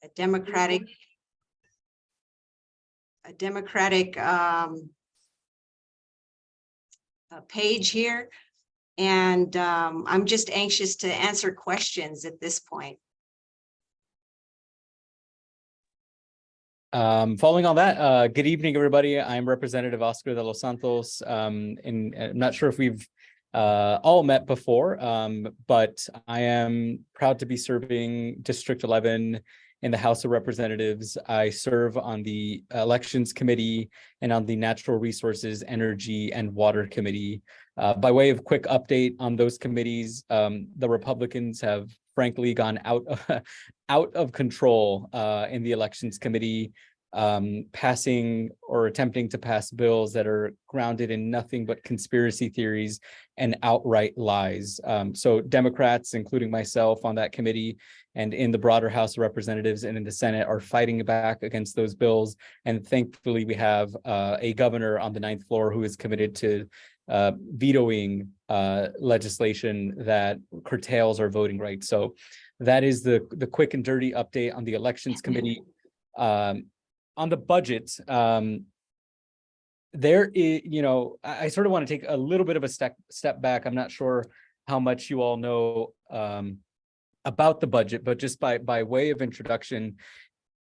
a democratic page here. And I'm just anxious to answer questions at this point. Following on that, good evening, everybody. I'm Representative Oscar de Los Santos, and I'm not sure if we've all met before, but I am proud to be serving District 11 in the House of Representatives. I serve on the Elections Committee and on the Natural Resources, Energy, and Water Committee. By way of quick update on those committees, the Republicans have frankly gone out of control in the Elections Committee, passing or attempting to pass bills that are grounded in nothing but conspiracy theories and outright lies. So Democrats, including myself on that committee and in the broader House of Representatives and in the Senate, are fighting back against those bills. And thankfully, we have a governor on the 9th floor who is committed to vetoing legislation that curtails our voting rights. So that is the quick and dirty update on the Elections Committee. On the budget, there is, I sort of want to take a little bit of a step back. I'm not sure how much you all know about the budget, but just by way of introduction,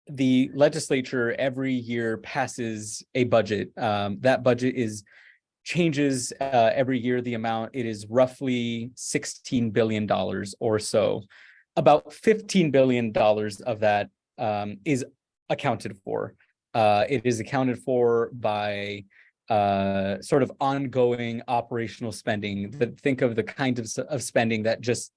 the legislature every year passes a budget. That budget changes every year. The amount, it is roughly $16 billion or so. About $15 billion of that is accounted for. It is accounted for by sort of ongoing operational spending. Think of the kind of spending that just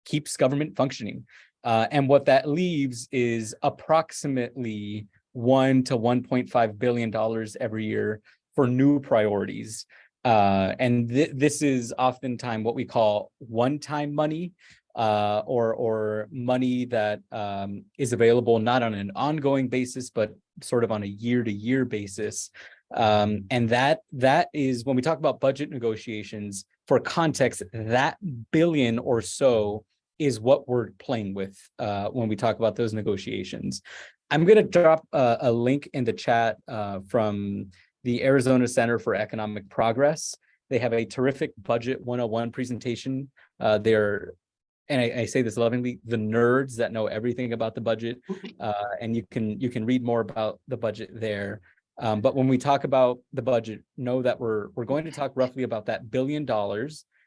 keeps government functioning. And what that leaves is approximately $1 to $1.5 billion every year for new priorities. And this is oftentimes what we call one-time money, or money that is available not on an ongoing basis, but sort of on a year-to-year basis. And that is, when we talk about budget negotiations, for context, that billion or so is what we're playing with when we talk about those negotiations. I'm going to drop a link in the chat from the Arizona Center for Economic Progress. They have a terrific Budget 101 presentation. And I say this lovingly, the nerds that know everything about the budget, and you can read more about the budget there. But when we talk about the budget, know that we're going to talk roughly about that $1 billion.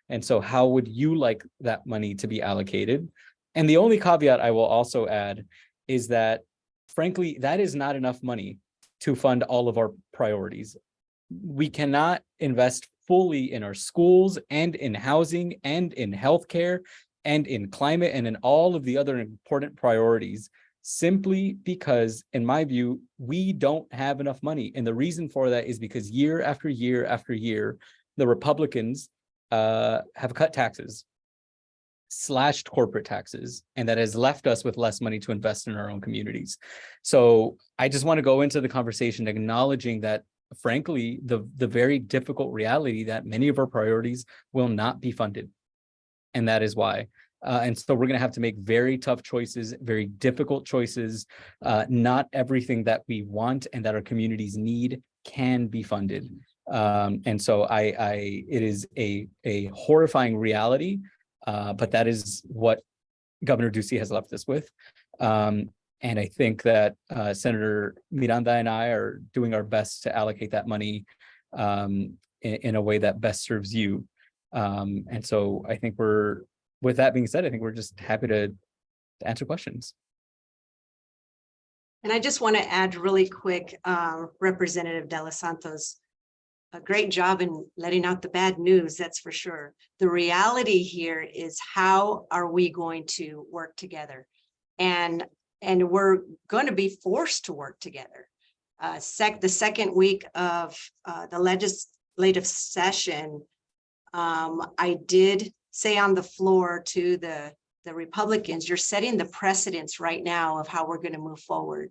And so how would you like that money to be allocated? And the only caveat I will also add is that, frankly, that is not enough money to fund all of our priorities. We cannot invest fully in our schools and in housing and in healthcare and in climate and in all of the other important priorities, simply because, in my view, we don't have enough money. And the reason for that is because year after year after year, the Republicans have cut taxes, slashed corporate taxes, and that has left us with less money to invest in our own communities. So I just want to go into the conversation acknowledging that, frankly, the very difficult reality that many of our priorities will not be funded. And that is why. And so we're going to have to make very tough choices, very difficult choices. Not everything that we want and that our communities need can be funded. And so it is a horrifying reality, but that is what Governor Ducey has left us with. And I think that Senator Miranda and I are doing our best to allocate that money in a way that best serves you. And so I think with that being said, I think we're just happy to answer questions. And I just want to add really quick, Representative De Los Santos, a great job in letting out the bad news, that's for sure. The reality here is, how are we going to work together? And we're going to be forced to work together. The second week of the legislative session, I did say on the floor to the Republicans, you're setting the precedence right now of how we're going to move forward.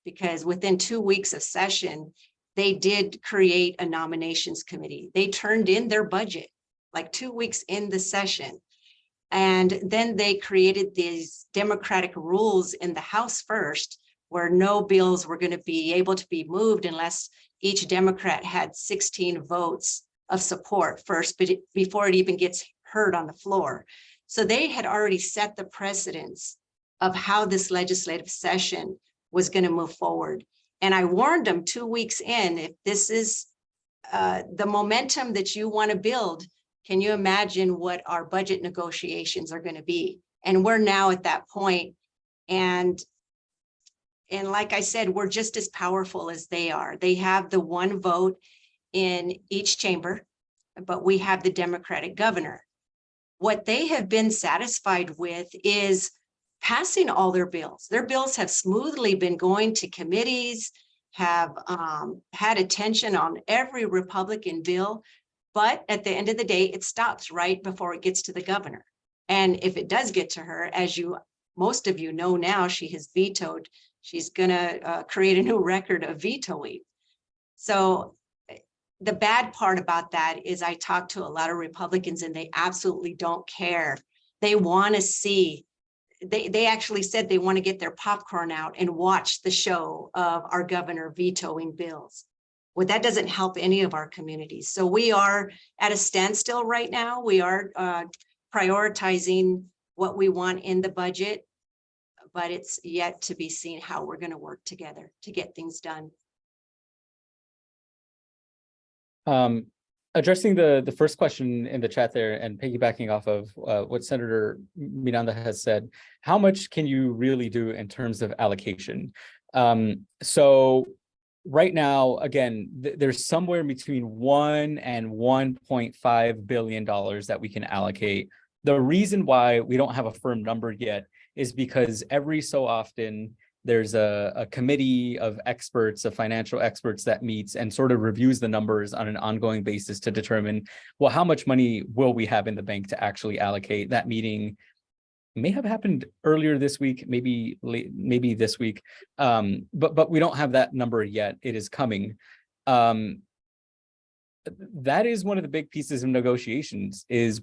Because within 2 weeks of session, they did create a nominations committee. They turned in their budget like 2 weeks in the session. And then they created these democratic rules in the House first, where no bills were going to be able to be moved unless each Democrat had 16 votes of support first, but before it even gets heard on the floor. So they had already set the precedence of how this legislative session was going to move forward. And I warned them 2 weeks in, if this is the momentum that you want to build, can you imagine what our budget negotiations are going to be? And we're now at that point. And like I said, we're just as powerful as they are. They have the one vote in each chamber, but we have the Democratic governor. What they have been satisfied with is passing all their bills. Their bills have smoothly been going to committees, have had attention on every Republican bill, but at the end of the day, it stops right before it gets to the governor. And if it does get to her, as most of you know now, she has vetoed. She's gonna create a new record of vetoing. So the bad part about that is I talk to a lot of Republicans and they absolutely don't care. They want to see, they actually said they want to get their popcorn out and watch the show of our governor vetoing bills. Well, that doesn't help any of our communities. So we are at a standstill right now. We are prioritizing what we want in the budget, but it's yet to be seen how we're going to work together to get things done. Addressing the first question in the chat there and piggybacking off of what Senator Miranda has said, how much can you really do in terms of allocation? So right now, again, there's somewhere between $1 and $1.5 billion that we can allocate. The reason why we don't have a firm number yet is because every so often there's a committee of experts, of financial experts that meets and sort of reviews the numbers on an ongoing basis to determine, well, how much money will we have in the bank to actually allocate? That meeting may have happened earlier this week, maybe this week, but we don't have that number yet. It is coming. That is one of the big pieces of negotiations is,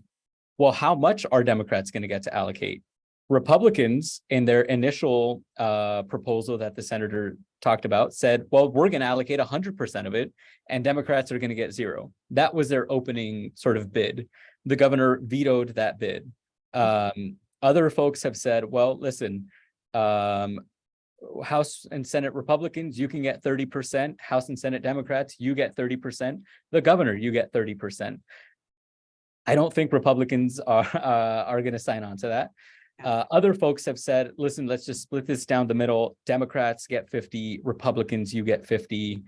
well, how much are Democrats going to get to allocate? Republicans, in their initial proposal that the senator talked about, said, well, we're going to allocate 100% of it, and Democrats are going to get 0. That was their opening sort of bid. The governor vetoed that bid. Other folks have said, well, listen, House and Senate Republicans, you can get 30%. House and Senate Democrats, you get 30%. The governor, you get 30%. I don't think Republicans are going to sign on to that. Other folks have said, listen, let's just split this down the middle. Democrats get 50, Republicans, you get 50.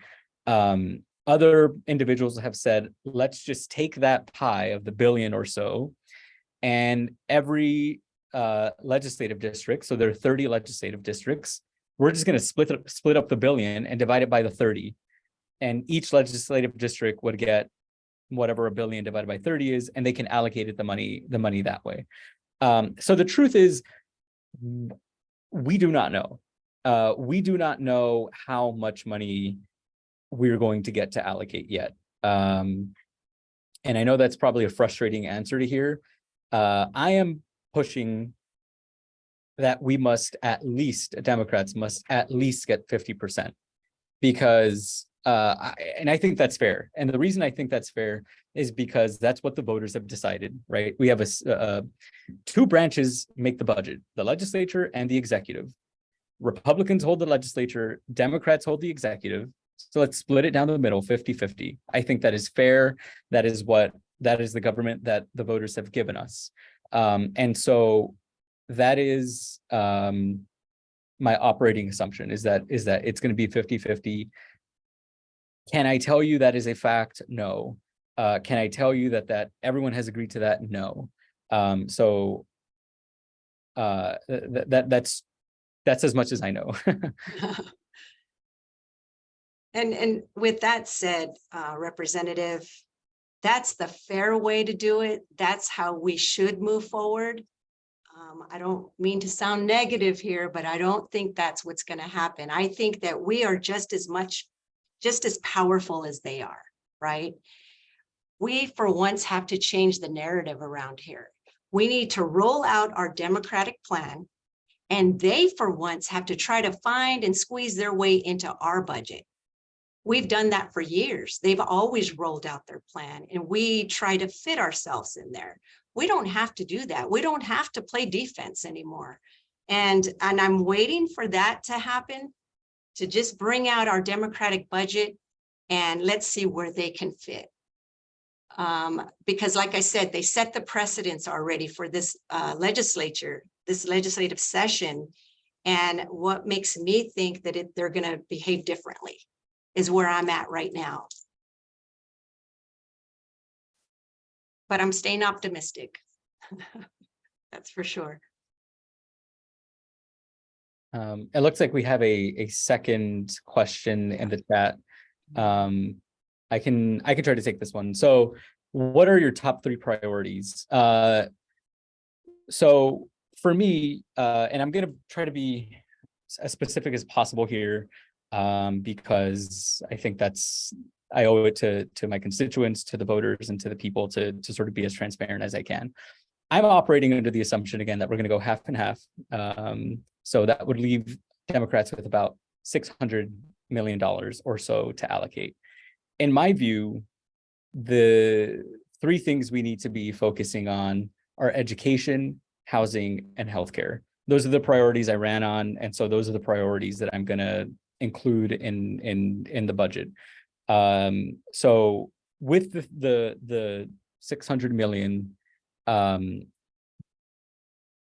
Other individuals have said, let's just take that pie of the billion or so, and every legislative district, so there are 30 legislative districts, we're just going to split up the billion and divide it by the 30. And each legislative district would get whatever a billion divided by 30 is, and they can allocate it the money that way. So the truth is, we do not know. We do not know how much money we're going to get to allocate yet. And I know that's probably a frustrating answer to hear. I am pushing that we must Democrats must at least get 50%, because and I think that's fair. And the reason I think that's fair is because that's what the voters have decided, right? We have two branches make the budget, the legislature and the executive. Republicans hold the legislature, Democrats hold the executive. So let's split it down the middle, 50-50. I think that is fair. That is the government that the voters have given us. And so that is my operating assumption is that it's going to be 50-50. Can I tell you that is a fact? No. Can I tell you that everyone has agreed to that? No. So that's as much as I know. And with that said, Representative, that's the fair way to do it. That's how we should move forward. I don't mean to sound negative here, but I don't think that's what's going to happen. I think that we are just as powerful as they are, right? We, for once, have to change the narrative around here. We need to roll out our Democratic plan, and they for once have to try to find and squeeze their way into our budget. We've done that for years. They've always rolled out their plan, and we try to fit ourselves in there. We don't have to do that. We don't have to play defense anymore. And I'm waiting for that to happen, to just bring out our Democratic budget, and let's see where they can fit. Because like I said, they set the precedents already for this legislature, this legislative session. And what makes me think that they're going to behave differently is where I'm at right now. But I'm staying optimistic. That's for sure. It looks like we have a second question in the chat. I can try to take this one. So what are your top 3 priorities? So for me, and I'm going to try to be as specific as possible here, because I think I owe it to my constituents, to the voters, and to the people to sort of be as transparent as I can. I'm operating under the assumption, again, that we're going to go half and half. So that would leave Democrats with about $600 million or so to allocate. In my view, the 3 things we need to be focusing on are education, housing, and healthcare. Those are the priorities I ran on, and so those are the priorities that I'm going to include in the budget. So with the 600 million,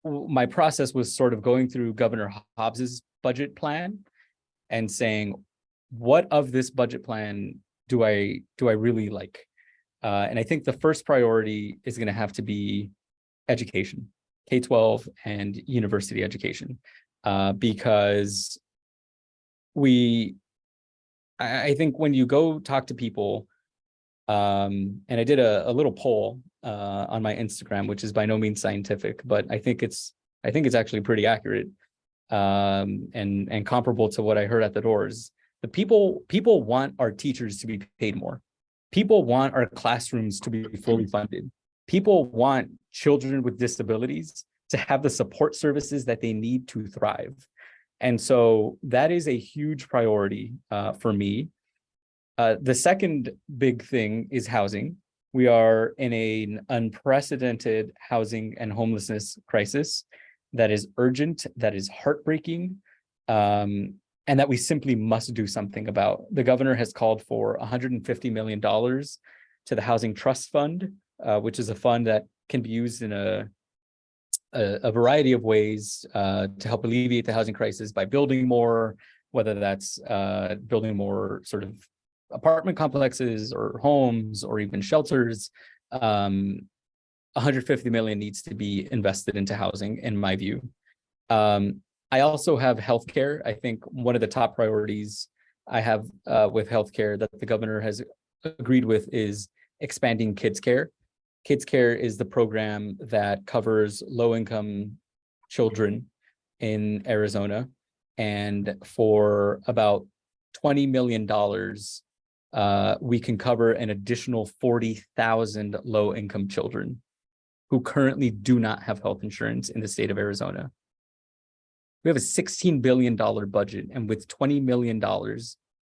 my process was sort of going through Governor Hobbs's budget plan and saying, what of this budget plan do I really like? And I think the first priority is going to have to be education, K-12 and university education, because I think when you go talk to people, and I did a little poll on my Instagram, which is by no means scientific, but I think it's actually pretty accurate, and comparable to what I heard at the doors. The people want our teachers to be paid more. People want our classrooms to be fully funded. People want children with disabilities to have the support services that they need to thrive. And so that is a huge priority for me. The second big thing is housing. We are in an unprecedented housing and homelessness crisis that is urgent, that is heartbreaking, and that we simply must do something about. The governor has called for $150 million to the Housing Trust Fund, which is a fund that can be used in a variety of ways to help alleviate the housing crisis by building more, whether that's building more sort of apartment complexes or homes or even shelters. 150 million needs to be invested into housing, in my view. I also have healthcare. I think one of the top priorities I have with healthcare that the governor has agreed with is expanding kids care. Kids care is the program that covers low-income children in Arizona, and for about $20 million, we can cover an additional 40,000 low-income children who currently do not have health insurance in the state of Arizona. We have a $16 billion budget, and with $20 million,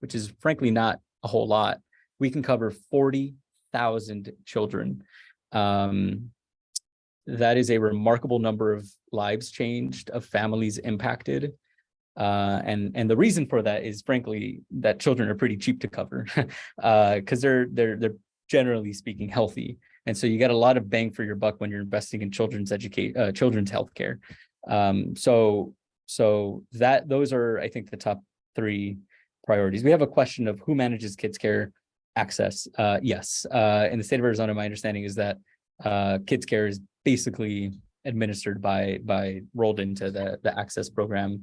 which is frankly not a whole lot, we can cover 40,000 children. That is a remarkable number of lives changed, of families impacted. And the reason for that is, frankly, that children are pretty cheap to cover because they're generally speaking healthy. And so you get a lot of bang for your buck when you're investing in children's healthcare. So those are, I think, the top 3 priorities. We have a question of who manages kids care access. Yes, in the state of Arizona, my understanding is that kids care is basically administered rolled into the access program,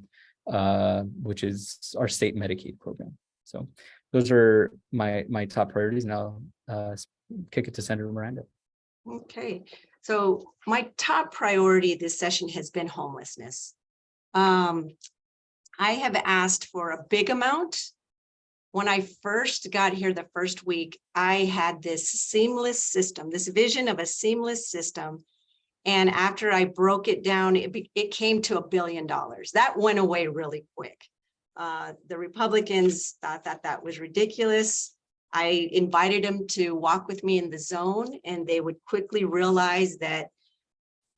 which is our state Medicaid program. So those are my top priorities, and I'll kick it to Senator Miranda. Okay, so my top priority this session has been homelessness. I have asked for a big amount. When I first got here the first week, I had this seamless system, this vision of a seamless system. And after I broke it down, it came to $1 billion. That went away really quick. The Republicans thought that that was ridiculous. I invited them to walk with me in the zone, and they would quickly realize that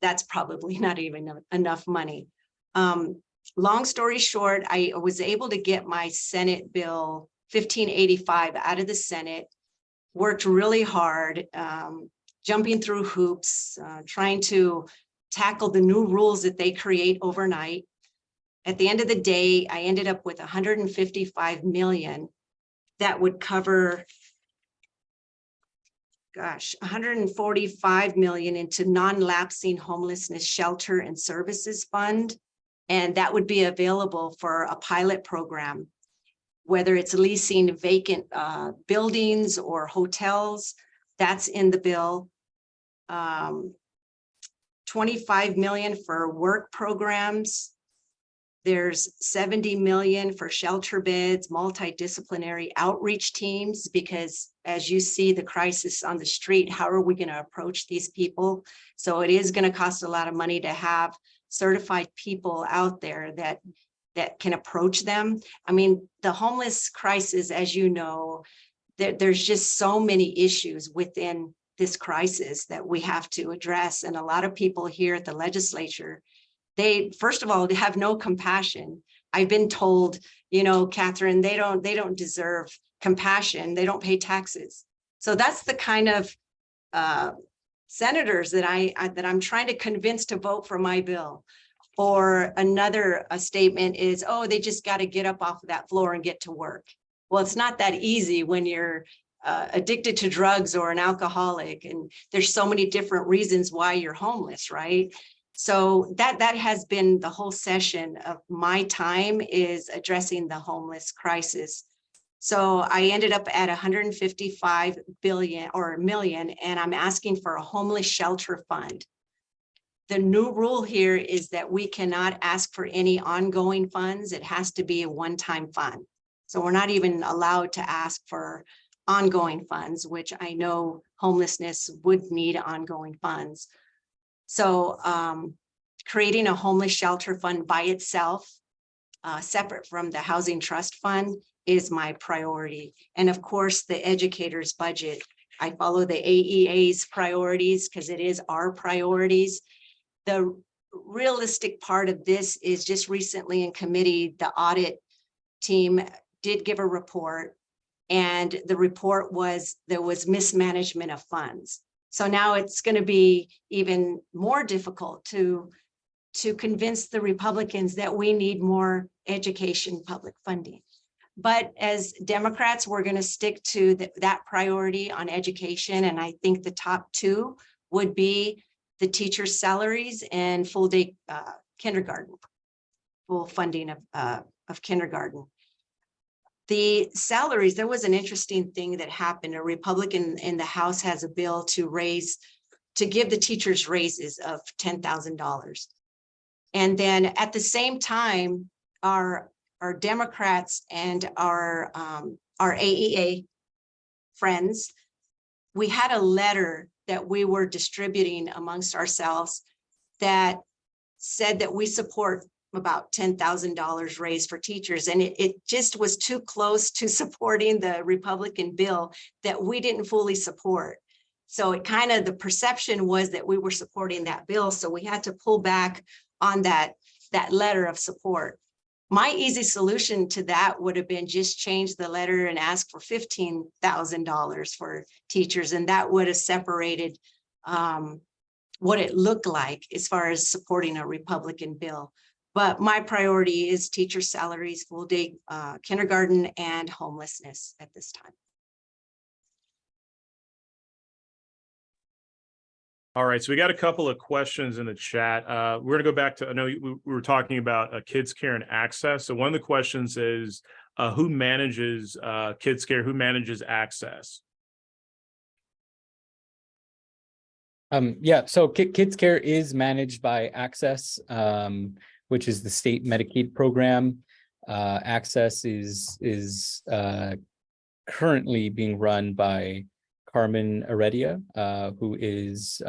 that's probably not even enough money. Long story short, I was able to get my Senate bill 1585 out of the Senate, worked really hard, jumping through hoops, trying to tackle the new rules that they create overnight. At the end of the day, I ended up with 155 million that would cover, gosh, 145 million into non-lapsing homelessness shelter and services fund. And that would be available for a pilot program, whether it's leasing vacant buildings or hotels. That's in the bill. 25 million for work programs. There's 70 million for shelter beds, multidisciplinary outreach teams, because as you see the crisis on the street, how are we going to approach these people? So it is going to cost a lot of money to have certified people out there that can approach them. I mean, the homeless crisis, as you know, there's just so many issues within this crisis that we have to address. And a lot of people here at the legislature, they, first of all, they have no compassion. I've been told, you know, Catherine, they don't deserve compassion. They don't pay taxes. So that's the kind of senators that I'm trying to convince to vote for my bill. Or another statement is, oh, they just got to get up off of that floor and get to work. Well, it's not that easy when you're addicted to drugs or an alcoholic, and there's so many different reasons why you're homeless, right? So that has been the whole session of my time, is addressing the homeless crisis. So I ended up at 155 million, and I'm asking for a homeless shelter fund. The new rule here is that we cannot ask for any ongoing funds. It has to be a one-time fund. So we're not even allowed to ask for ongoing funds, which I know homelessness would need ongoing funds. So creating a homeless shelter fund by itself, separate from the housing trust fund, is my priority. And of course, the educators' budget. I follow the AEA's priorities because it is our priorities. The realistic part of this is just recently in committee, the audit team did give a report, and the report was there was mismanagement of funds. So now it's going to be even more difficult to convince the Republicans that we need more education public funding. But as Democrats, we're going to stick to that priority on education. And I think the top two would be the teachers' salaries and full day kindergarten, full funding of kindergarten. The salaries, there was an interesting thing that happened. A Republican in the House has a bill to give the teachers raises of $10,000. And then at the same time, our Democrats and our AEA friends, we had a letter that we were distributing amongst ourselves that said that we support about $10,000 raised for teachers. And it just was too close to supporting the Republican bill that we didn't fully support. So it kind of, the perception was that we were supporting that bill. So we had to pull back on that letter of support. My easy solution to that would have been just change the letter and ask for $15,000 for teachers. And that would have separated what it looked like as far as supporting a Republican bill. But my priority is teacher salaries, full day kindergarten, and homelessness at this time. All right, so we got a couple of questions in the chat. We're going to go back to, I know we were talking about kids care and access. So one of the questions is, who manages kids care? Who manages access? Yeah, so Kids Care is managed by Access, which is the state Medicaid program. Access is currently being run by Carmen Heredia, who is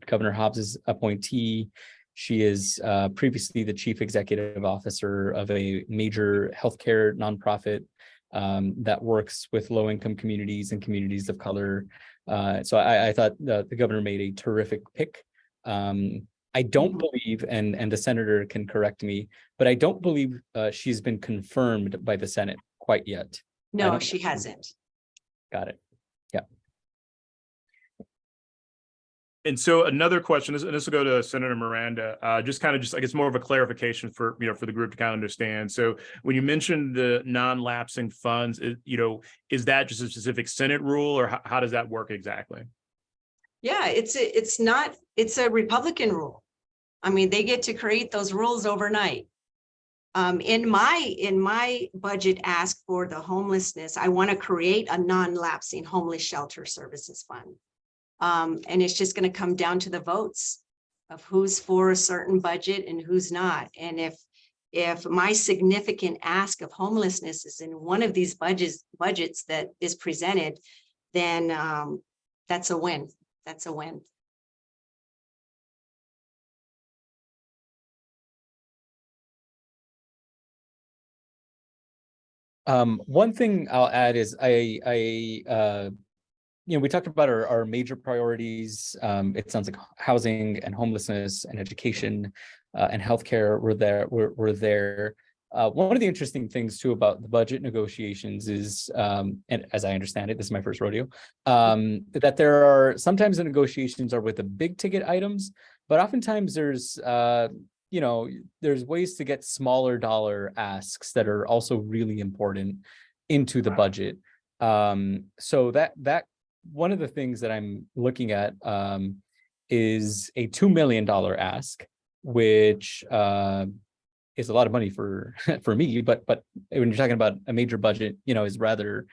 Governor Hobbs's appointee. She is previously the chief executive officer of a major healthcare nonprofit that works with low-income communities and communities of color. So I thought the governor made a terrific pick. I don't believe, and the senator can correct me, but I don't believe she's been confirmed by the Senate quite yet. No, she hasn't. Got it. Yeah. And so another question, and this will go to Senator Miranda, I guess more of a clarification for, for the group to kind of understand. So when you mentioned the non-lapsing funds, is that just a specific Senate rule, or how does that work exactly? Yeah, it's a Republican rule. I mean, they get to create those rules overnight. In my budget ask for the homelessness, I want to create a non-lapsing homeless shelter services fund. And it's just going to come down to the votes of who's for a certain budget and who's not. And if my significant ask of homelessness is in one of these budgets that is presented, then that's a win. That's a win. One thing I'll add is we talked about our major priorities. It sounds like housing and homelessness and education and healthcare were there. One of the interesting things too about the budget negotiations is, and as I understand it, this is my first rodeo, that there are sometimes the negotiations are with the big ticket items, but oftentimes there's there's ways to get smaller dollar asks that are also really important into the budget. So that one of the things that I'm looking at is a $2 million ask, which is a lot of money for me, but when you're talking about a major budget, is rather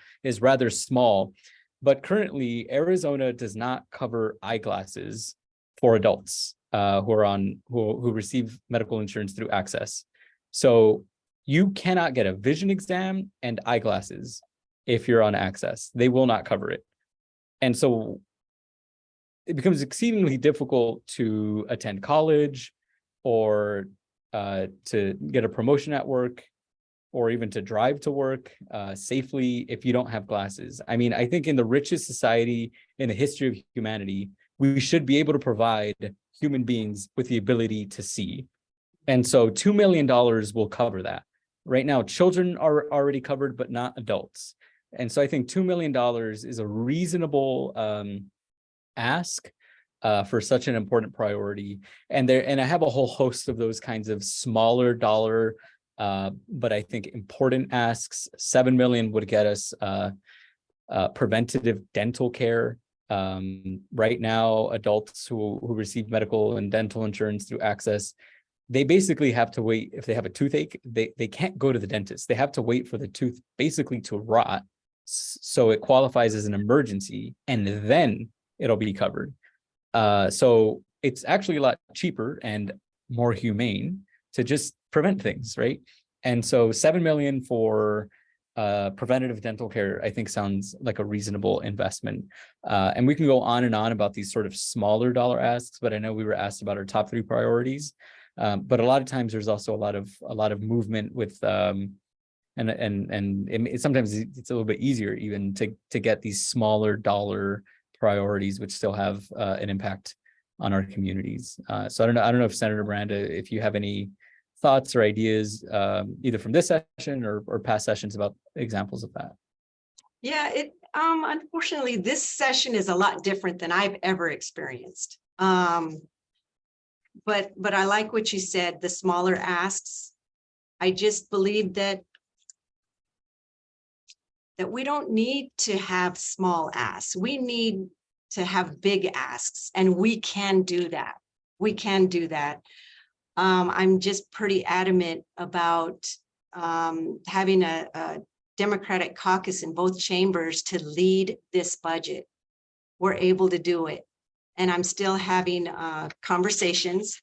small. But currently, Arizona does not cover eyeglasses for adults who receive medical insurance through Access. So you cannot get a vision exam and eyeglasses if you're on Access. They will not cover it. And so it becomes exceedingly difficult to attend college or to get a promotion at work or even to drive to work safely if you don't have glasses. I mean, I think in the richest society in the history of humanity, we should be able to provide human beings with the ability to see. And so $2 million will cover that. Right now, children are already covered, but not adults. And so I think $2 million is a reasonable ask for such an important priority. And I have a whole host of those kinds of smaller dollar, but I think important asks. 7 million would get us preventative dental care. Right now, adults who receive medical and dental insurance through Access, they basically have to wait. If they have a toothache, they can't go to the dentist. They have to wait for the tooth basically to rot, so it qualifies as an emergency, and then it'll be covered. So it's actually a lot cheaper and more humane to just prevent things, right? And so 7 million for preventative dental care, I think sounds like a reasonable investment. And we can go on and on about these sort of smaller dollar asks, but I know we were asked about our top 3 priorities. But a lot of times there's also a lot of movement with sometimes it's a little bit easier even to get these smaller dollar priorities, which still have an impact on our communities. So I don't know if Senator Miranda, if you have any thoughts or ideas, either from this session or past sessions about examples of that. Yeah, unfortunately, this session is a lot different than I've ever experienced. But I like what you said, the smaller asks. I just believe that we don't need to have small asks. We need to have big asks, and we can do that. We can do that. I'm just pretty adamant about having a Democratic caucus in both chambers to lead this budget. We're able to do it. And I'm still having conversations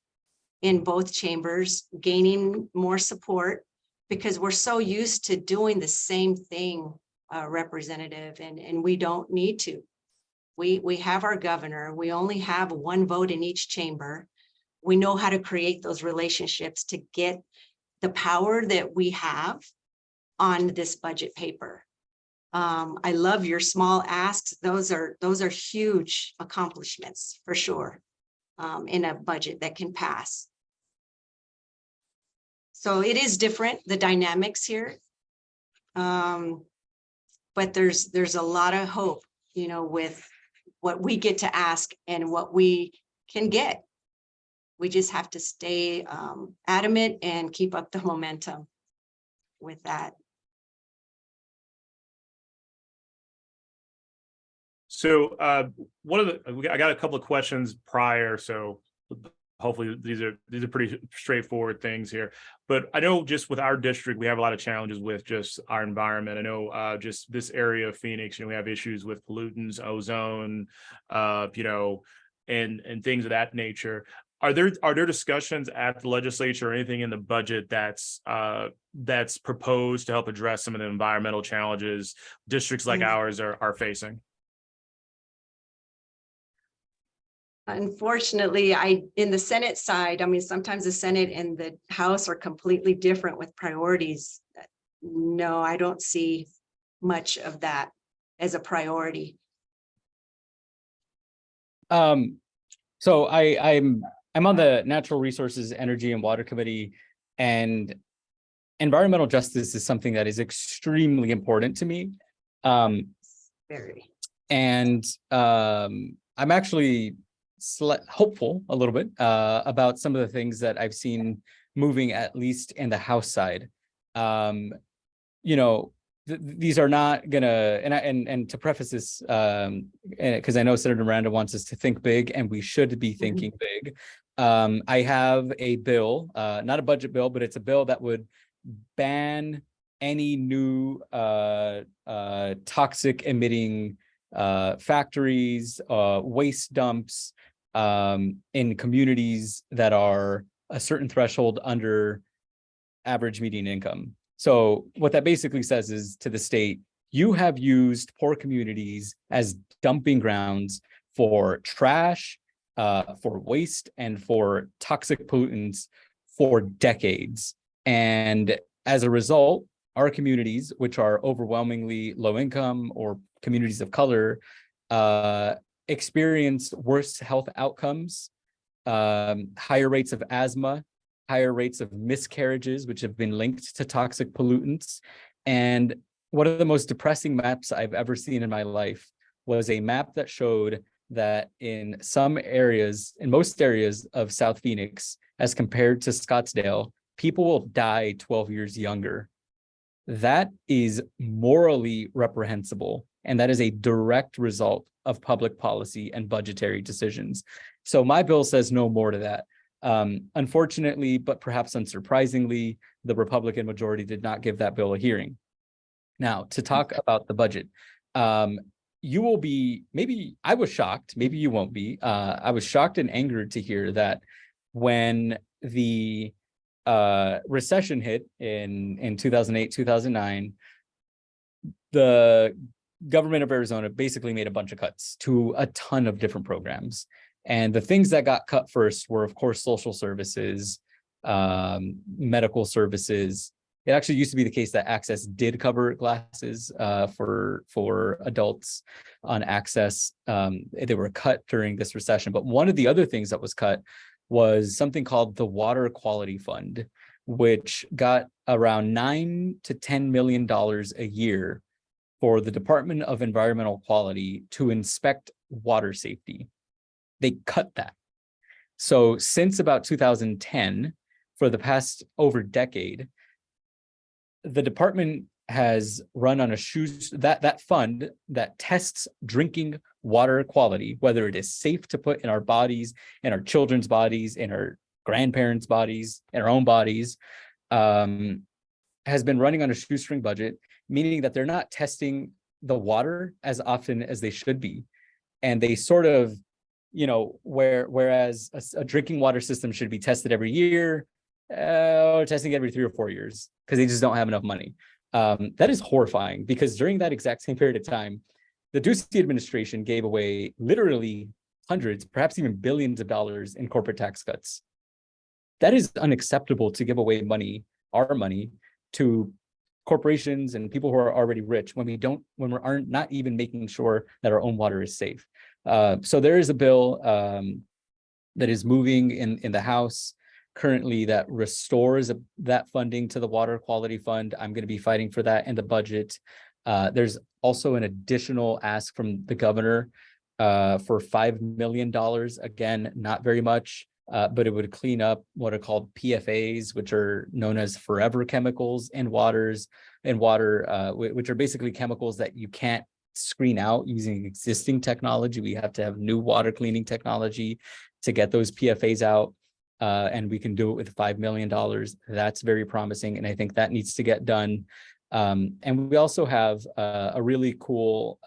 in both chambers, gaining more support, because we're so used to doing the same thing, Representative, and we don't need to. We have our governor. We only have one vote in each chamber. We know how to create those relationships to get the power that we have on this budget paper. I love your small asks. Those are huge accomplishments for sure, in a budget that can pass. So it is different, the dynamics here. But there's a lot of hope, you know, with what we get to ask and what we can get. We just have to stay adamant and keep up the momentum with that. So I got a couple of questions prior, so hopefully these are pretty straightforward things here. But I know just with our district, we have a lot of challenges with just our environment. I know just this area of Phoenix, you know, we have issues with pollutants, ozone, you know, and things of that nature. Are there discussions at the legislature or anything in the budget that's proposed to help address some of the environmental challenges districts like ours are facing? Unfortunately, in the Senate side, I mean, sometimes the Senate and the House are completely different with priorities. No, I don't see much of that as a priority. So I'm on the Natural Resources, Energy and Water Committee, and environmental justice is something that is extremely important to me. Very. And I'm actually hopeful a little bit about some of the things that I've seen moving, at least in the House side. You know, these are not gonna, and to preface this, because I know Senator Miranda wants us to think big, and we should be thinking big. I have a bill, not a budget bill, but it's a bill that would ban any new toxic emitting factories, waste dumps in communities that are a certain threshold under average median income. So what that basically says is to the state, you have used poor communities as dumping grounds for trash, for waste, and for toxic pollutants for decades. And as a result, our communities, which are overwhelmingly low income or communities of color, experience worse health outcomes, higher rates of asthma, higher rates of miscarriages, which have been linked to toxic pollutants. And one of the most depressing maps I've ever seen in my life was a map that showed that in some areas, in most areas of South Phoenix, as compared to Scottsdale, people will die 12 years younger. That is morally reprehensible, and that is a direct result of public policy and budgetary decisions. So my bill says no more to that. Unfortunately, but perhaps unsurprisingly, the Republican majority did not give that bill a hearing. Now, to talk about the budget, you will be, maybe I was shocked, maybe you won't be. I was shocked and angered to hear that when the recession hit in 2008, 2009, the government of Arizona basically made a bunch of cuts to a ton of different programs. And the things that got cut first were, of course, social services, medical services. It actually used to be the case that Access did cover glasses for adults on Access. They were cut during this recession. But one of the other things that was cut was something called the Water Quality Fund, which got around $9 to $10 million a year for the Department of Environmental Quality to inspect water safety. They cut that. So since about 2010, for the past over decade, the department has run on that fund that tests drinking water quality, whether it is safe to put in our bodies, in our children's bodies, in our grandparents' bodies, in our own bodies, has been running on a shoestring budget, meaning that they're not testing the water as often as they should be. And they sort of, you know, whereas a drinking water system should be tested every year, or testing every 3 or 4 years, because they just don't have enough money. That is horrifying, because during that exact same period of time, the Ducey administration gave away literally hundreds, perhaps even billions of dollars in corporate tax cuts. That is unacceptable to give away money, our money, to corporations and people who are already rich when we aren't not even making sure that our own water is safe. So there is a bill that is moving in the House currently that restores that funding to the Water Quality Fund. I'm going to be fighting for that in the budget. There's also an additional ask from the governor for $5 million. Again, not very much, but it would clean up what are called PFAs, which are known as forever chemicals in water, which are basically chemicals that you can't screen out using existing technology. We have to have new water cleaning technology to get those PFAs out. And we can do it with $5 million. That's very promising. And I think that needs to get done. And we also have a really cool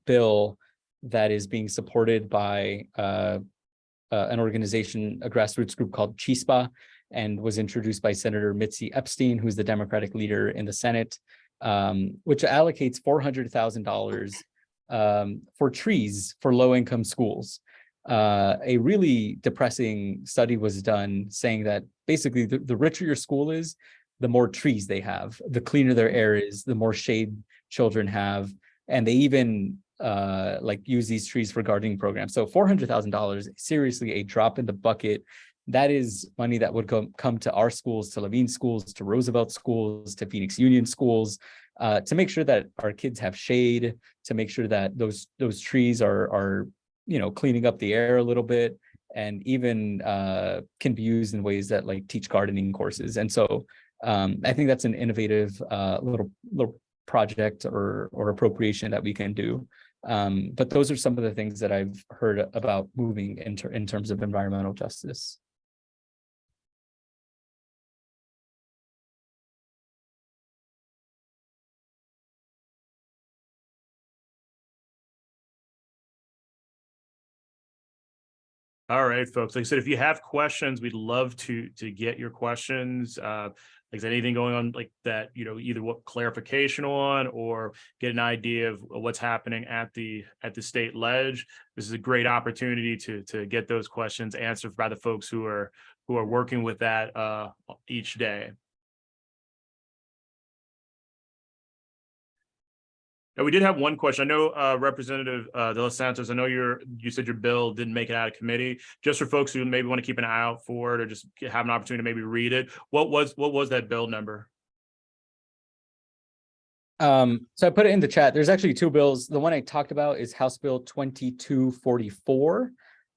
bill that is being supported by an organization, a grassroots group called CHISPA, and was introduced by Senator Mitzi Epstein, who's the Democratic leader in the Senate, which allocates $400,000 for trees for low-income schools. A really depressing study was done saying that basically the richer your school is, the more trees they have, the cleaner their air is, the more shade children have, and they even use these trees for gardening programs. So $400,000, seriously a drop in the bucket. That is money that would come to our schools, to Levine schools, to Roosevelt schools, to Phoenix Union schools, to make sure that our kids have shade, to make sure that those trees are cleaning up the air a little bit, and even can be used in ways that teach gardening courses. And so I think that's an innovative little project or appropriation that we can do. But those are some of the things that I've heard about moving in terms of environmental justice. All right, folks. Like I said, if you have questions, we'd love to get your questions. Like I said, anything going on like that, either what clarification on or get an idea of what's happening at the state ledge. This is a great opportunity to get those questions answered by the folks who are working with that each day. Now, we did have one question. I know Representative De Los Santos, I know you said your bill didn't make it out of committee. Just for folks who maybe want to keep an eye out for it or just have an opportunity to maybe read it, what was that bill number? So I put it in the chat. There's actually two bills. The one I talked about is House Bill 2244.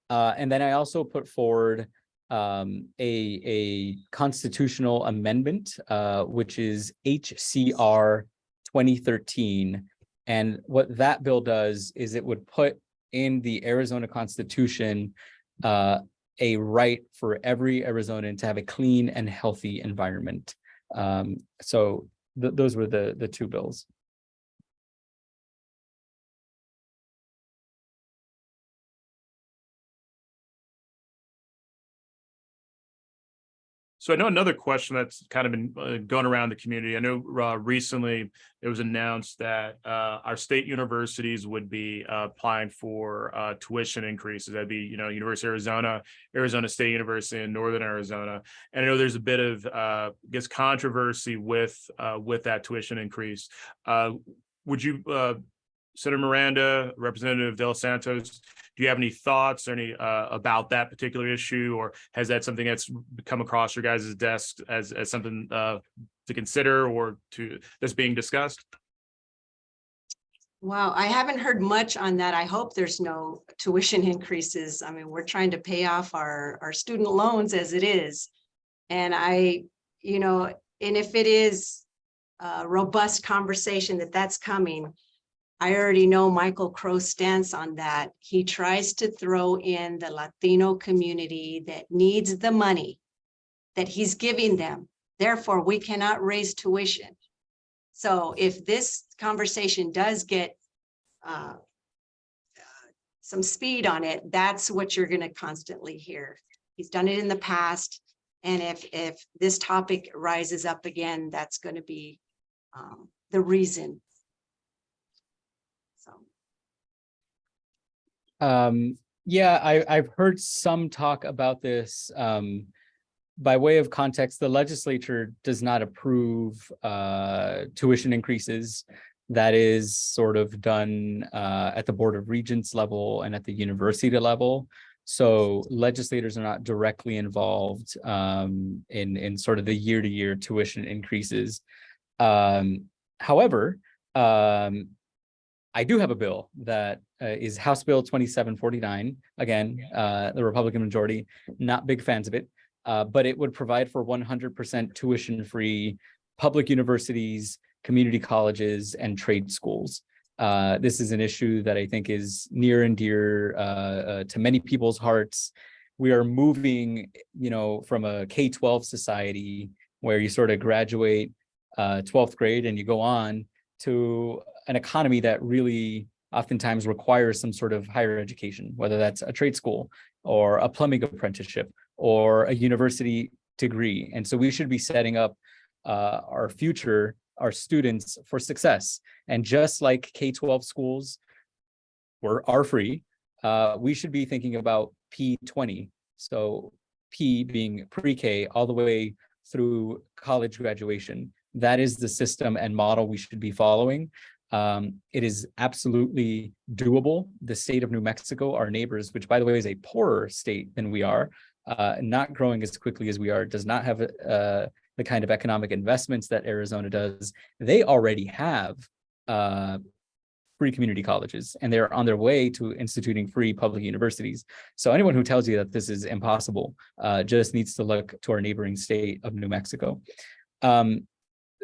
And then I also put forward a constitutional amendment, which is HCR 2013. And what that bill does is it would put in the Arizona Constitution a right for every Arizonan to have a clean and healthy environment. So those were the two bills. So I know another question that's kind of been going around the community. I know recently it was announced that our state universities would be applying for tuition increases. That'd be, University of Arizona, Arizona State University, and Northern Arizona. And I know there's a bit of, controversy with that tuition increase. Would you, Senator Miranda, Representative De Los Santos, do you have any thoughts or any about that particular issue, or has that something that's come across your guys' desk as something to consider or that's being discussed? Wow, I haven't heard much on that. I hope there's no tuition increases. I mean, we're trying to pay off our student loans as it is. And and if it is a robust conversation that's coming, I already know Michael Crow's stance on that. He tries to throw in the Latino community that needs the money that he's giving them. Therefore, we cannot raise tuition. So if this conversation does get some speed on it, that's what you're going to constantly hear. He's done it in the past. And if this topic rises up again, that's going to be the reason. Yeah, I've heard some talk about this. By way of context, the legislature does not approve tuition increases. That is sort of done at the Board of Regents level and at the university level. So legislators are not directly involved in sort of the year-to-year tuition increases. However, I do have a bill that is House Bill 2749. Again, the Republican majority, not big fans of it, but it would provide for 100% tuition-free public universities, community colleges, and trade schools. This is an issue that I think is near and dear to many people's hearts. We are moving, from a K-12 society where you sort of graduate 12th grade and you go on to an economy that really oftentimes requires some sort of higher education, whether that's a trade school or a plumbing apprenticeship or a university degree. And so we should be setting up our future, our students for success. And just like K-12 schools are free, we should be thinking about P20. So P being pre-K all the way through college graduation. That is the system and model we should be following. It is absolutely doable. The state of New Mexico, our neighbors, which by the way is a poorer state than we are, not growing as quickly as we are, does not have the kind of economic investments that Arizona does. They already have free community colleges, and they're on their way to instituting free public universities. So anyone who tells you that this is impossible just needs to look to our neighboring state of New Mexico.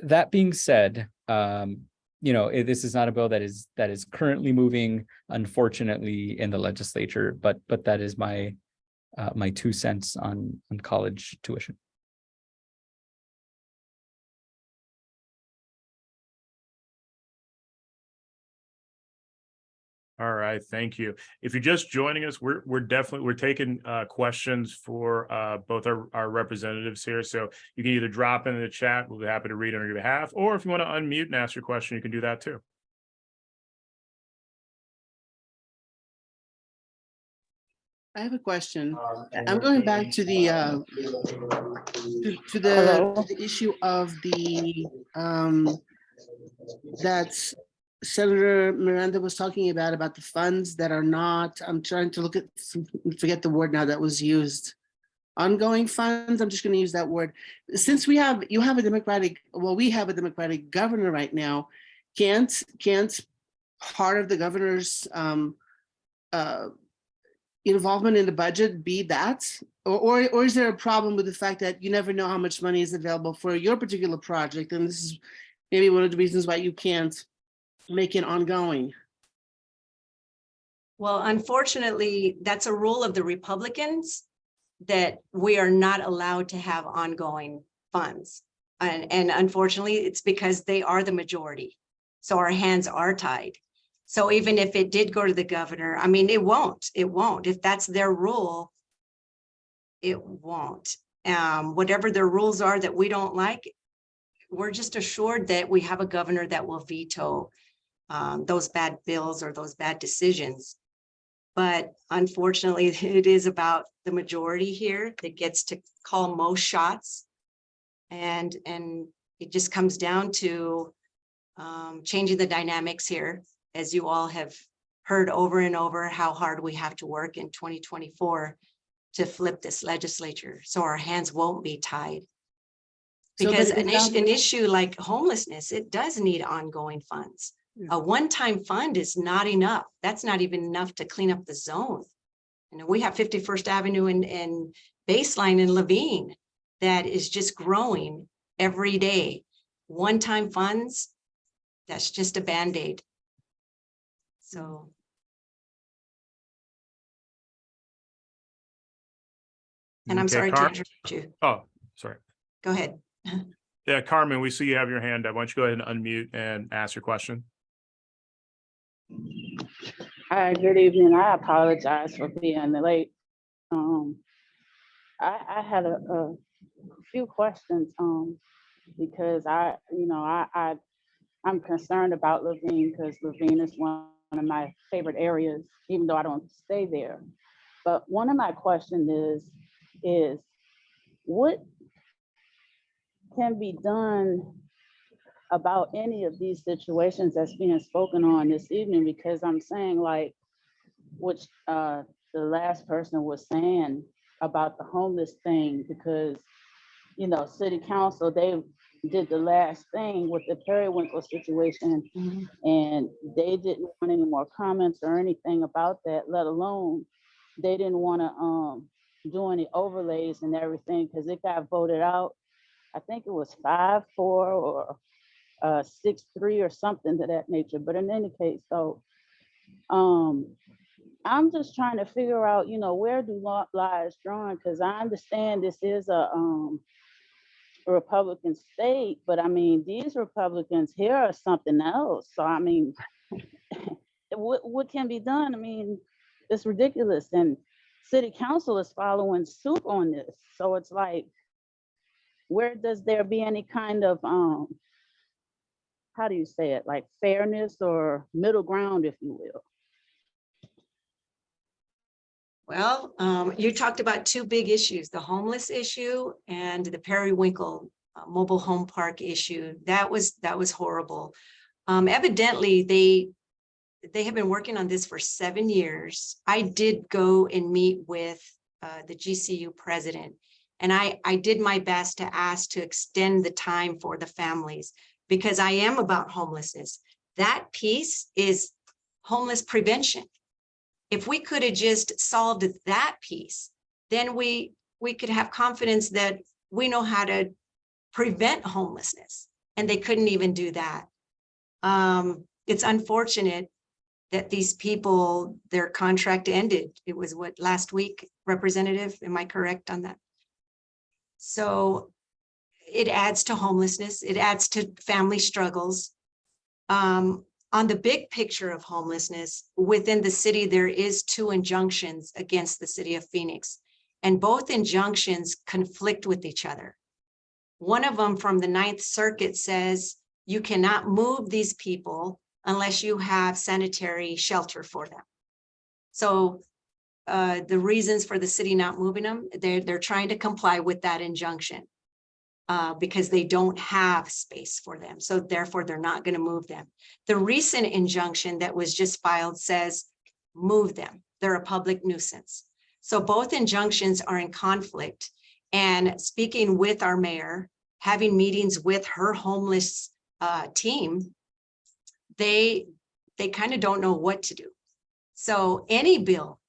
That being said, this is not a bill that is currently moving, unfortunately, in the legislature, but that is my 2 cents on college tuition. All right, thank you. If you're just joining us, we're taking questions for both our representatives here. So you can either drop in the chat, we'll be happy to read on your behalf, or if you want to unmute and ask your question, you can do that too. I have a question. I'm going back to the to the issue of the that's Senator Miranda was talking about the funds that are not, I'm trying to look at, forget the word now that was used. Ongoing funds, I'm just going to use that word. Since we have a Democratic governor right now, can't part of the governor's involvement in the budget be that? Or is there a problem with the fact that you never know how much money is available for your particular project? And this is maybe one of the reasons why you can't make it ongoing. Well, unfortunately, that's a rule of the Republicans that we are not allowed to have ongoing funds. And unfortunately, it's because they are the majority. So our hands are tied. So even if it did go to the governor, I mean, it won't. If that's their rule, it won't. Whatever their rules are that we don't like, we're just assured that we have a governor that will veto those bad bills or those bad decisions. But unfortunately, it is about the majority here that gets to call most shots. And it just comes down to changing the dynamics here, as you all have heard over and over, how hard we have to work in 2024 to flip this legislature so our hands won't be tied. Because an issue like homelessness, it does need ongoing funds. A one-time fund is not enough. That's not even enough to clean up the zone. We have 51st Avenue and Baseline in Levine that is just growing every day. One-time funds, that's just a Band-Aid. So. And I'm sorry to interrupt you. Oh, sorry. Go ahead. Yeah, Carmen, we see you have your hand up. Why don't you go ahead and unmute and ask your question? Hi, good evening. I apologize for being late. I had a few questions because I'm concerned about Levine because Levine is one of my favorite areas, even though I don't stay there. But one of my questions is what can be done about any of these situations that's being spoken on this evening? Because I'm saying, like, which the last person was saying about the homeless thing, because, you know, city council, they did the last thing with the periwinkle situation, and they didn't want any more comments or anything about that, let alone they didn't want to do any overlays and everything, because it got voted out. I think it was 5-4 or 6-3 or something to that nature. But in any case, so I'm just trying to figure out, you know, where do lines drawn? Because I understand this is a Republican state, but I mean, these Republicans here are something else. So I mean, what can be done? I mean, it's ridiculous, and city council is following suit on this. So it's like, where does there be any kind of how do you say it, like fairness or middle ground, if you will? Well, you talked about two big issues, the homeless issue and the periwinkle mobile home park issue. That was horrible. Evidently, they have been working on this for 7 years. I did go and meet with the GCU president, and I did my best to ask to extend the time for the families, because I am about homelessness. That piece is homeless prevention. If we could have just solved that piece, then we could have confidence that we know how to prevent homelessness, and they couldn't even do that. It's unfortunate that these people, their contract ended. It was what, last week, Representative? Am I correct on that? So it adds to homelessness. It adds to family struggles. On the big picture of homelessness within the city, there is 2 injunctions against the city of Phoenix, and both injunctions conflict with each other. One of them from the 9th Circuit says you cannot move these people unless you have sanitary shelter for them. So the reasons for the city not moving them, they're trying to comply with that injunction because they don't have space for them. So therefore, they're not going to move them. The recent injunction that was just filed says move them. They're a public nuisance. So both injunctions are in conflict. And speaking with our mayor, having meetings with her homeless team, they kind of don't know what to do. So any bill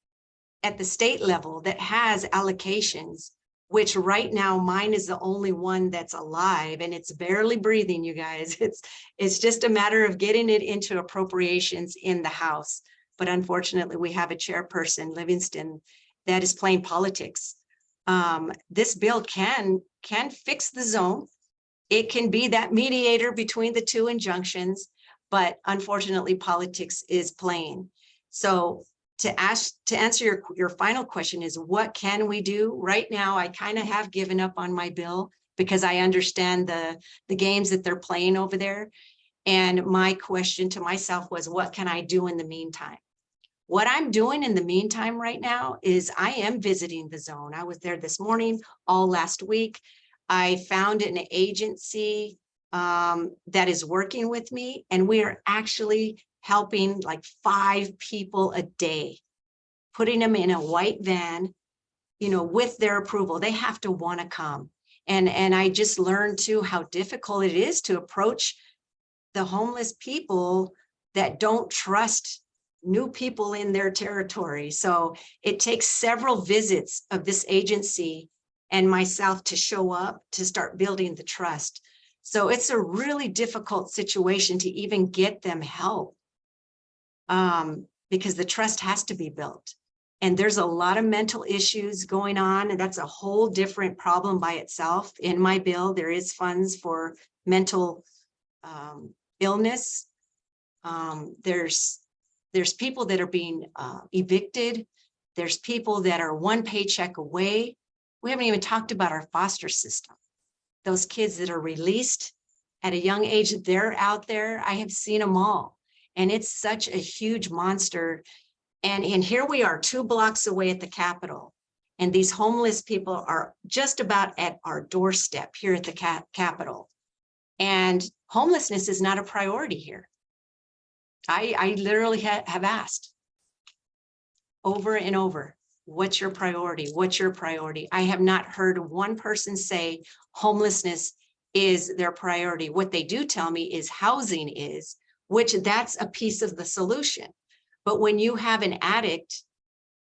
at the state level that has allocations, which right now mine is the only one that's alive, and it's barely breathing, you guys. It's just a matter of getting it into appropriations in the House. But unfortunately, we have a chairperson, Livingston, that is playing politics. This bill can fix the zone. It can be that mediator between the 2 injunctions, but unfortunately, politics is playing. So to answer your final question is, what can we do? Right now, I kind of have given up on my bill because I understand the games that they're playing over there. And my question to myself was, what can I do in the meantime? What I'm doing in the meantime right now is I am visiting the zone. I was there this morning, all last week. I found an agency that is working with me, and we are actually helping like 5 people a day, putting them in a white van, you know, with their approval. They have to want to come. And I just learned too how difficult it is to approach the homeless people that don't trust new people in their territory. So it takes several visits of this agency and myself to show up to start building the trust. So it's a really difficult situation to even get them help because the trust has to be built. And there's a lot of mental issues going on, and that's a whole different problem by itself. In my bill, there is funds for mental illness. There's people that are being evicted. There's people that are 1 paycheck away. We haven't even talked about our foster system. Those kids that are released at a young age, they're out there. I have seen them all. And it's such a huge monster. And here we are 2 blocks away at the Capitol. And these homeless people are just about at our doorstep here at the Capitol. And homelessness is not a priority here. I literally have asked over and over, what's your priority? What's your priority? I have not heard one person say homelessness is their priority. What they do tell me is housing is, which that's a piece of the solution. But when you have an addict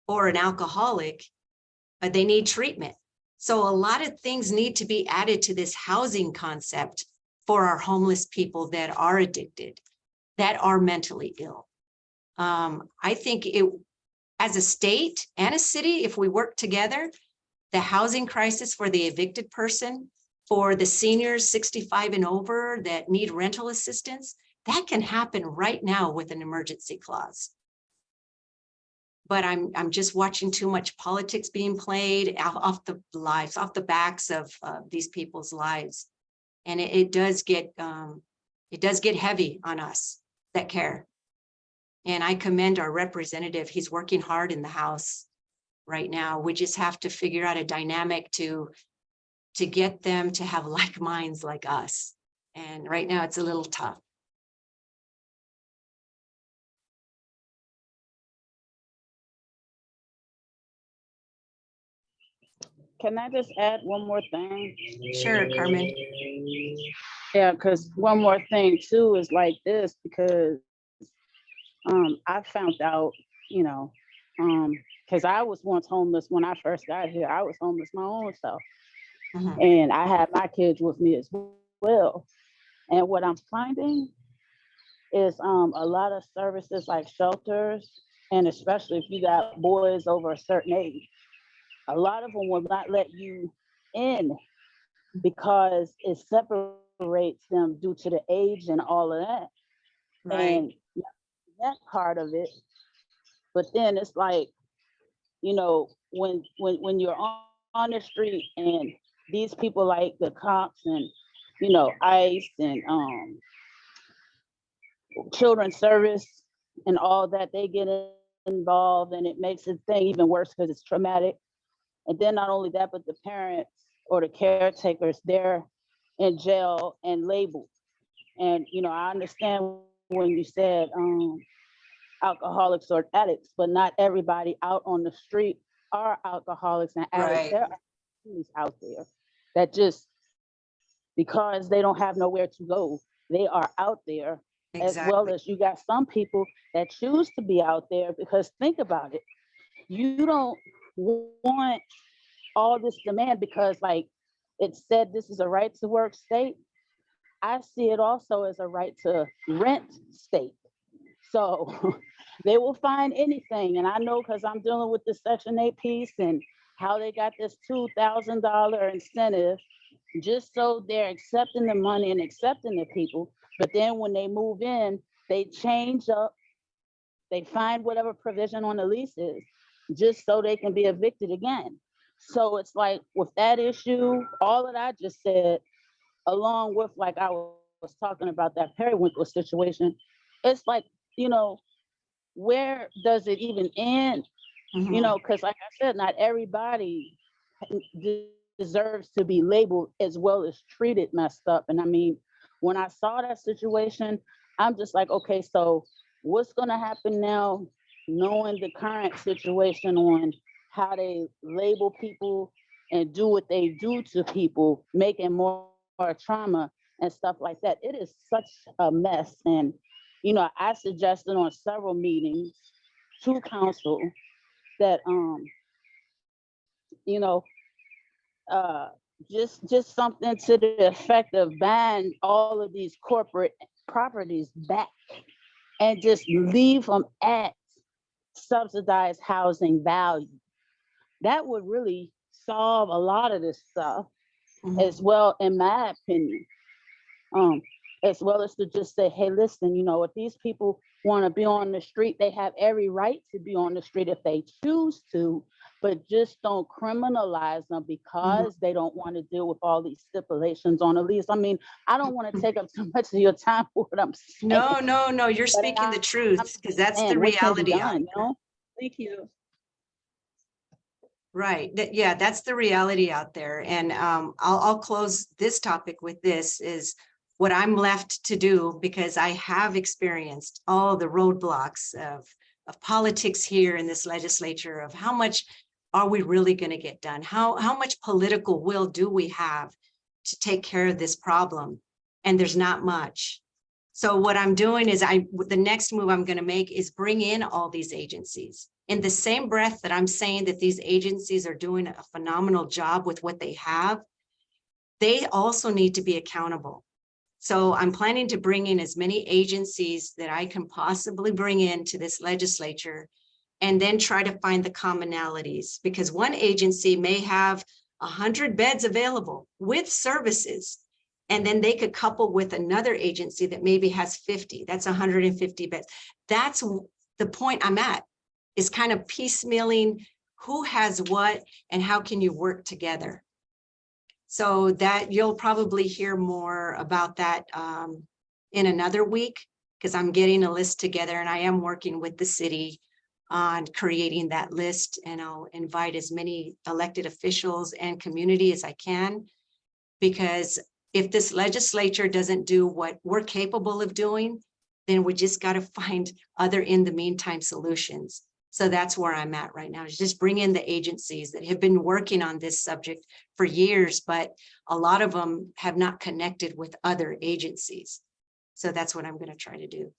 or an alcoholic, they need treatment. So a lot of things need to be added to this housing concept for our homeless people that are addicted, that are mentally ill. I think as a state and a city, if we work together, the housing crisis for the evicted person, for the seniors 65 and over that need rental assistance, that can happen right now with an emergency clause. But I'm just watching too much politics being played off the lives, off the backs of these people's lives. And it does get heavy on us that care. And I commend our representative. He's working hard in the House right now. We just have to figure out a dynamic to get them to have like minds like us. And right now it's a little tough. Can I just add one more thing? Sure, Carmen. Yeah, because one more thing too is like this, because I found out, you know, because I was once homeless when I first got here. I was homeless my own self. Mhm. And I had my kids with me as well. And what I'm finding is a lot of services like shelters, and especially if you got boys over a certain age, a lot of them will not let you in because it separates them due to the age and all of that. Right. And that part of it. But then it's like, you know, when you're on the street and these people like the cops and, you know, ICE and children's service and all that, they get involved, and it makes the thing even worse because it's traumatic. And then not only that, but the parents or the caretakers, they're in jail and labeled. And, you know, I understand when you said alcoholics or addicts, but not everybody out on the street are alcoholics and addicts. Right. There are families out there that just, because they don't have nowhere to go, they are out there. As well Exactly. as you got some people that choose to be out there, because think about it, you don't want all this demand because, like it said, this is a right to work state. I see it also as a right to rent state. So they will find anything. And I know because I'm dealing with the Section 8 piece and how they got this $2,000 incentive just so they're accepting the money and accepting the people. But then when they move in, they change up, they find whatever provision on the lease is just so they can be evicted again. So it's like with that issue, all that I just said, along with like I was talking about that periwinkle situation, it's like, you know, where does it even end? Mhm. You know, because like I said, not everybody deserves to be labeled as well as treated messed up. And I mean, when I saw that situation, I'm just like, okay, so what's gonna happen now, knowing the current situation on how they label people and do what they do to people, making more trauma and stuff like that. It is such a mess. And, you know, I suggested on several meetings to council that, you know, just something to the effect of buying all of these corporate properties back and just leave them at subsidized housing value. That would really solve a lot of this stuff Mhm. as well, in my opinion. As well as to just say, hey, listen, you know, if these people want to be on the street, they have every right to be on the street if they choose to, but just don't criminalize them because they don't want to deal with all these stipulations on the lease. I mean, I don't want to take up too much of your time for what I'm saying. No, you're But speaking the I'm truth, because that's the saying what can be reality. done, you know? Thank you. Right. Yeah, that's the reality out there. And I'll close this topic with this is what I'm left to do, because I have experienced all the roadblocks of politics here in this legislature, of how much are we really going to get done? How much political will do we have to take care of this problem? And there's not much. So what I'm doing is the next move I'm going to make is bring in all these agencies. In the same breath that I'm saying that these agencies are doing a phenomenal job with what they have, they also need to be accountable. So I'm planning to bring in as many agencies that I can possibly bring into this legislature, and then try to find the commonalities, because one agency may have 100 beds available with services, and then they could couple with another agency that maybe has 50. That's 150 beds. That's the point I'm at, is kind of piecemealing who has what and how can you work together. So that you'll probably hear more about that in another week, because I'm getting a list together and I am working with the city on creating that list, and I'll invite as many elected officials and community as I can, because if this legislature doesn't do what we're capable of doing, then we just got to find other in the meantime solutions. So that's where I'm at right now, is just bring in the agencies that have been working on this subject for years, but a lot of them have not connected with other agencies. So that's what I'm going to try to do.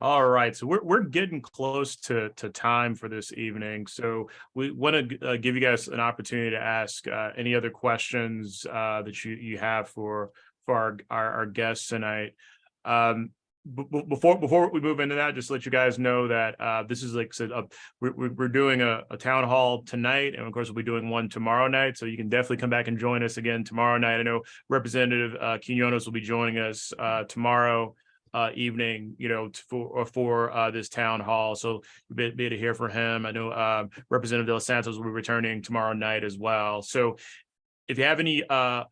All right, so we're getting close to time for this evening, so we want to give you guys an opportunity to ask any other questions that you have for our guests tonight. Before we move into that, just to let you guys know that this is, like I said, we're doing a town hall tonight, and of course we'll be doing one tomorrow night. So you can definitely come back and join us again tomorrow night. I know Representative Quiñonez will be joining us tomorrow evening, you know, for this town hall. So be able to hear from him. I know Representative Los Santos will be returning tomorrow night as well. So if you have any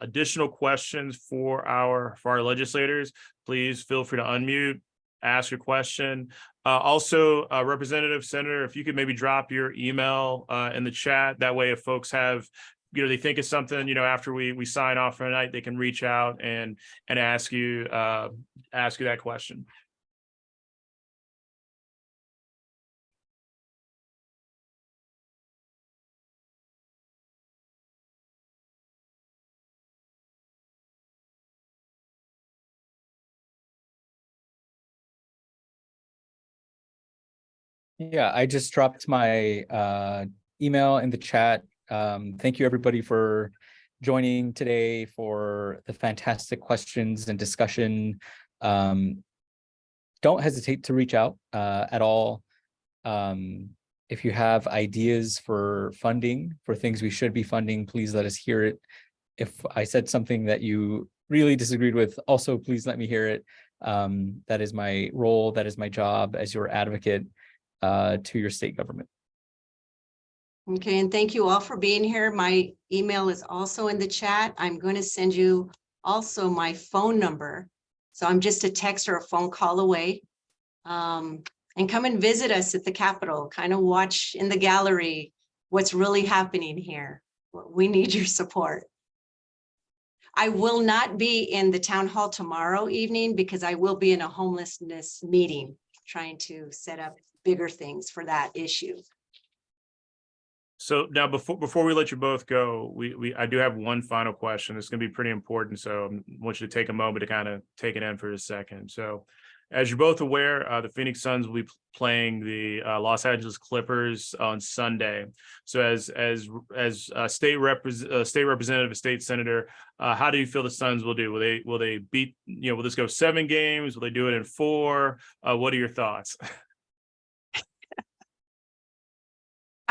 additional questions for our legislators, please feel free to unmute, ask your question. Also, Representative, Senator, if you could maybe drop your email in the chat. That way, if folks have, you know, they think of something, you know, after we sign off for the night, they can reach out and ask you that question. Yeah, I just dropped my email in the chat. Thank you, everybody, for joining today, for the fantastic questions and discussion. Don't hesitate to reach out at all. If you have ideas for funding, for things we should be funding, please let us hear it. If I said something that you really disagreed with, also please let me hear it. That is my role, that is my job as your advocate to your state government. Okay, and thank you all for being here. My email is also in the chat. I'm going to send you also my phone number. So I'm just a text or a phone call away. And come and visit us at the Capitol, kind of watch in the gallery what's really happening here. We need your support. I will not be in the town hall tomorrow evening because I will be in a homelessness meeting, trying to set up bigger things for that issue. So now, before we let you both go, I do have one final question. It's going to be pretty important, so I want you to take a moment to kind of take it in for a second. So, as you're both aware, the Phoenix Suns will be playing the Los Angeles Clippers on Sunday. So, as state representative, state senator, how do you feel the Suns will do? Will they beat? You know, will this go 7 games? Will they do it in 4? What are your thoughts?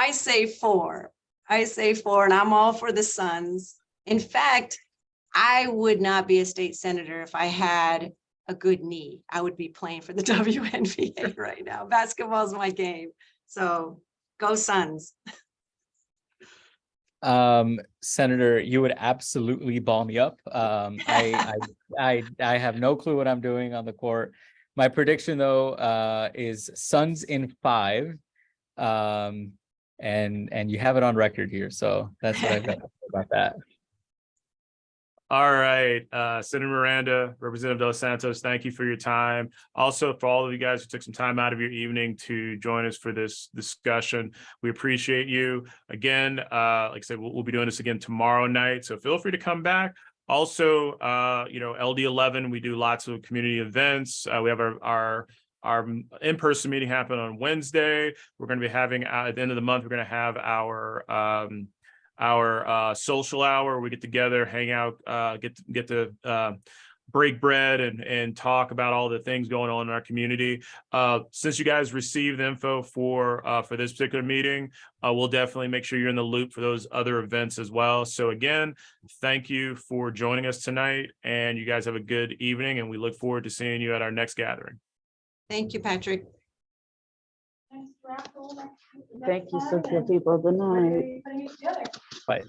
I say 4. I say 4, and I'm all for the Suns. In fact, I would not be a state senator if I had a good knee, I would be playing for the WNBA right now. Basketball's my game. So go Suns. Senator, you would absolutely ball me up. I have no clue what I'm doing on the court. My prediction though, is Suns in 5. And you have it on record here. So that's what I've got to say about that. All right, Senator Miranda, Representative Los Santos, thank you for your time. Also, for all of you guys who took some time out of your evening to join us for this discussion, we appreciate you. Again, like I said, we'll be doing this again tomorrow night, so feel free to come back. Also, LD11, we do lots of community events. We have our in-person meeting happen on Wednesday. We're going to be having at the end of the month, we're going to have our social hour. We get together, hang out, get to break bread and talk about all the things going on in our community. Since you guys received the info for this particular meeting, we'll definitely make sure you're in the loop for those other events as well. So again, thank you for joining us tonight, and you guys have a good evening, and we look forward to seeing you at our next gathering. Thank you, Patrick. Thank you, so people. Good night. Bye.